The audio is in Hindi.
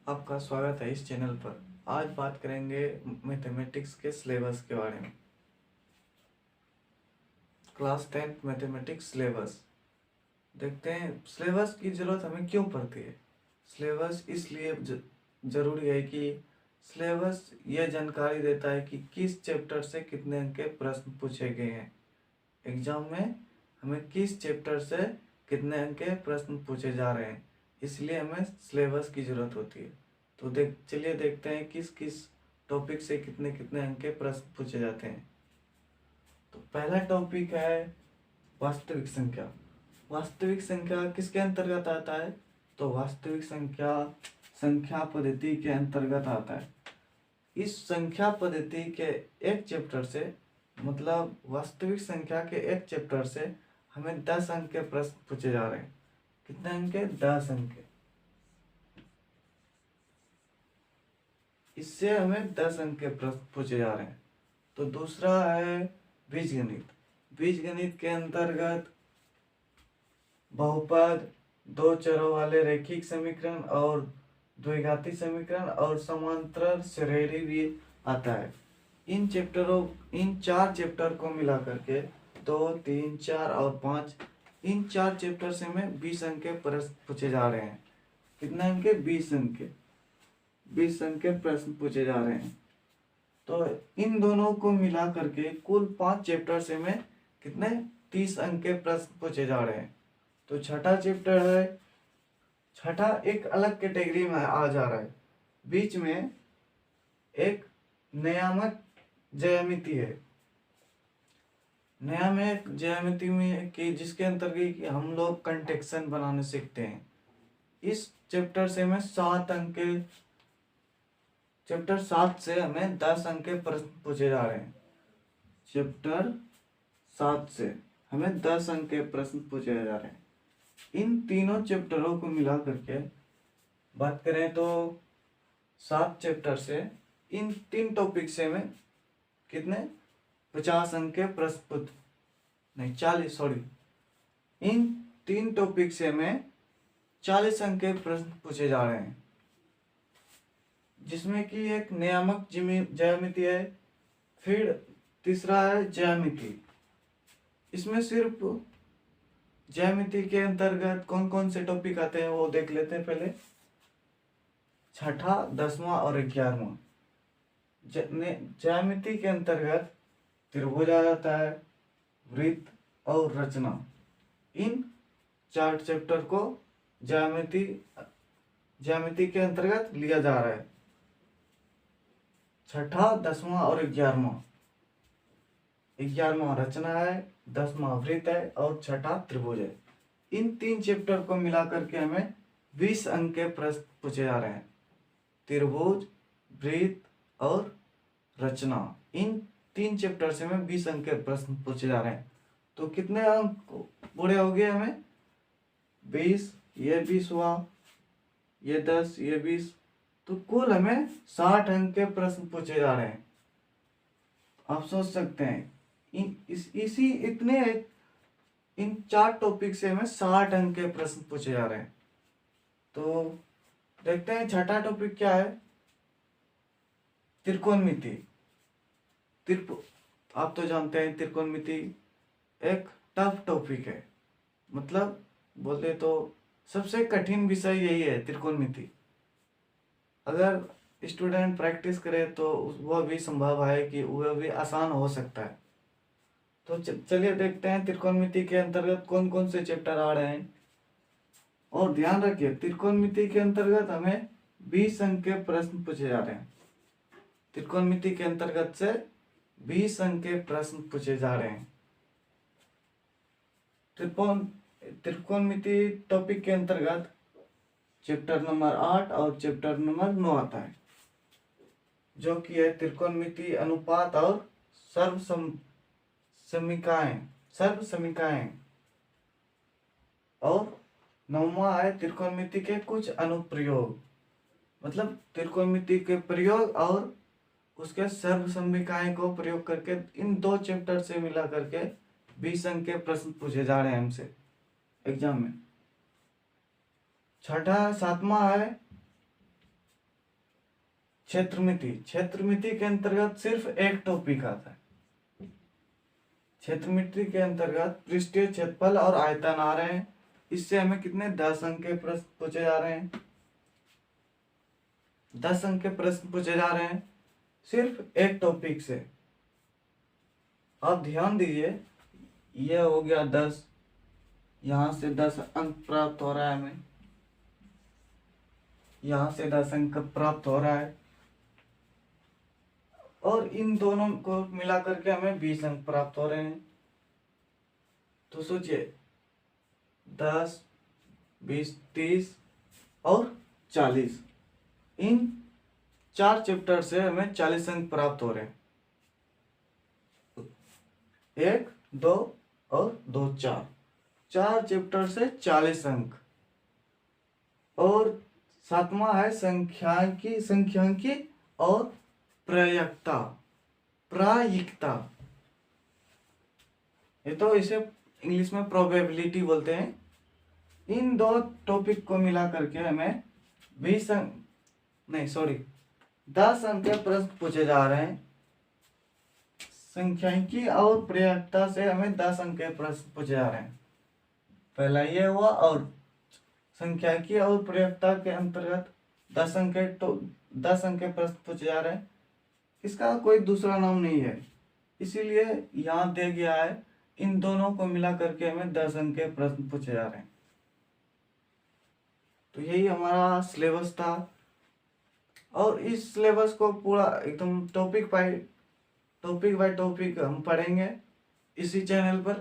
आपका स्वागत है इस चैनल पर। आज बात करेंगे मैथमेटिक्स के सिलेबस के बारे में। क्लास 10 मैथमेटिक्स सिलेबस देखते हैं। सिलेबस की ज़रूरत हमें क्यों पड़ती है? सिलेबस इसलिए ज़रूरी है कि सिलेबस यह जानकारी देता है कि किस चैप्टर से कितने अंक के प्रश्न पूछे गए हैं। एग्जाम में हमें किस चैप्टर से कितने अंक के प्रश्न पूछे जा रहे हैं, इसलिए हमें सिलेबस की ज़रूरत होती है। तो चलिए देखते हैं किस किस टॉपिक से कितने कितने अंक के प्रश्न पूछे जाते हैं। तो पहला टॉपिक है वास्तविक संख्या। वास्तविक संख्या किसके अंतर्गत आता है? तो वास्तविक संख्या संख्या पद्धति के अंतर्गत आता है। इस संख्या पद्धति के एक चैप्टर से, मतलब वास्तविक संख्या के एक चैप्टर से हमें 10 अंक के प्रश्न पूछे जा रहे हैं। कितने अंक के? 10 अंक के। इससे हमें 10 अंक के प्रश्न पूछे जा रहे हैं। तो दूसरा है बीजगणित। बीजगणित के अंतर्गत बहुपद, दो चरों वाले रैखिक समीकरण और द्विघाती समीकरण और समांतर श्रेणी भी आता है। इन चार चैप्टर को मिला करके 2, 3, 4 और 5, इन चार चैप्टर से हमें 20 अंक के प्रश्न पूछे जा रहे हैं। कितने अंक के? 20 अंक के। 20 अंक के प्रश्न पूछे जा रहे हैं। तो इन दोनों को मिला करके कुल 5 चैप्टर से हमें कितने? 30 अंक के प्रश्न पूछे जा रहे हैं। तो छठा चैप्टर है, छठा एक अलग कैटेगरी में आ जा रहा है। बीच में एक नियामक ज्यामिति है। नियामक ज्यामिति में कि जिसके अंतर्गत हम लोग कंटेक्शन बनाने सीखते हैं। इस चैप्टर से हमें 7 अंक के, चैप्टर 7 से हमें 10 अंक के प्रश्न पूछे जा रहे हैं। चैप्टर 7 से हमें 10 अंक के प्रश्न पूछे जा रहे हैं। इन तीनों चैप्टरों को मिला करके बात करें तो 7 चैप्टर से इन 3 टॉपिक से हमें कितने? 50 अंक के प्रश्न, नहीं 40, सॉरी, इन 3 टॉपिक से हमें 40 अंक के प्रश्न पूछे जा रहे हैं। जिसमें कि एक नियामक ज्यामिति है, फिर तीसरा है ज्यामिति। इसमें सिर्फ ज्यामिति के अंतर्गत कौन कौन से टॉपिक आते हैं वो देख लेते हैं पहले। छठा, 10वां और 11वां। ज्यामिति के अंतर्गत त्रिभुज आ जाता है, वृत्त और रचना। इन 4 चैप्टर को ज्यामिति के अंतर्गत लिया जा रहा है। छठा, 10वां और 11वां। 11वां रचना है, 10वां वृत्त है और छठा त्रिभुज है। इन 3 चैप्टर को मिलाकर के हमें 20 अंक के प्रश्न पूछे जा रहे हैं। त्रिभुज, वृत्त और रचना, इन 3 चैप्टर से हमें 20 अंक के प्रश्न पूछे जा रहे हैं। तो कितने अंक पूरे हो गए हमें? 20, ये 20 हुआ, ये 10, ये 20, तो कुल हमें 60 अंक के प्रश्न पूछे जा रहे हैं। आप सोच सकते हैं इन 4 टॉपिक से हमें 60 अंक के प्रश्न पूछे जा रहे हैं। तो देखते हैं छठा टॉपिक क्या है। त्रिकोणमिति। आप तो जानते हैं त्रिकोणमिति एक टफ टॉपिक है, मतलब बोले तो सबसे कठिन विषय यही है, त्रिकोणमिति। अगर स्टूडेंट प्रैक्टिस करे तो वह भी संभव है कि वह भी आसान हो सकता है। तो चलिए देखते हैं त्रिकोणमिति के अंतर्गत कौन कौन से चैप्टर आ रहे हैं। और ध्यान रखिए, त्रिकोणमिति के अंतर्गत हमें 20 अंक के प्रश्न पूछे जा रहे हैं। त्रिकोणमिति के अंतर्गत से 20 अंक के प्रश्न पूछे जा रहे हैं। त्रिकोणमिति टॉपिक के अंतर्गत चैप्टर नंबर 8 और चैप्टर नंबर 9 आता है, जो कि है त्रिकोणमिति, अनुपात और सर्व समीकाएं। और 9वां है त्रिकोणमिति के कुछ अनुप्रयोग, मतलब त्रिकोणमिति के प्रयोग और उसके सर्व समीकाएं को प्रयोग करके इन 2 चैप्टर से मिला करके 20 अंक के प्रश्न पूछे जा रहे हैं हमसे एग्जाम में। छठा, 7वां है क्षेत्रमिति के अंतर्गत सिर्फ एक टॉपिक आता है। क्षेत्रमिति के अंतर्गत पृष्ठीय क्षेत्रफल और आयतन आ रहे हैं। इससे हमें कितने 10 अंक के प्रश्न पूछे जा रहे हैं। 10 अंक के प्रश्न पूछे जा रहे हैं सिर्फ एक टॉपिक से। अब ध्यान दीजिए, ये हो गया 10, यहां से 10 अंक प्राप्त हो रहा है हमें, यहां से 10 अंक प्राप्त हो रहा है, और इन दोनों को मिला करके हमें 20 अंक प्राप्त हो रहे हैं। तो सोचिए 10, 20, 30 और 40, इन 4 चैप्टर से हमें 40 अंक प्राप्त हो रहे हैं। 1, 2 और 2, 4 चैप्टर से 40 अंक। और 7वां है संख्यांकी और प्रायिकता। ये तो इसे इंग्लिश में प्रोबेबिलिटी बोलते हैं। इन दो टॉपिक को मिला करके हमें 10 अंक के प्रश्न पूछे जा रहे हैं। संख्यांकी और प्रायिकता से हमें 10 अंक के प्रश्न पूछे जा रहे हैं। पहला ये हुआ, और संख्यांकी और प्रायिकता के अंतर्गत 10 अंक के प्रश्न पूछे जा रहे हैं। इसका कोई दूसरा नाम नहीं है, इसीलिए यहाँ दे गया है। इन दोनों को मिला करके हमें 10 अंक के प्रश्न पूछे जा रहे हैं। तो यही हमारा सिलेबस था, और इस सिलेबस को पूरा एकदम टॉपिक बाय टॉपिक हम पढ़ेंगे इसी चैनल पर।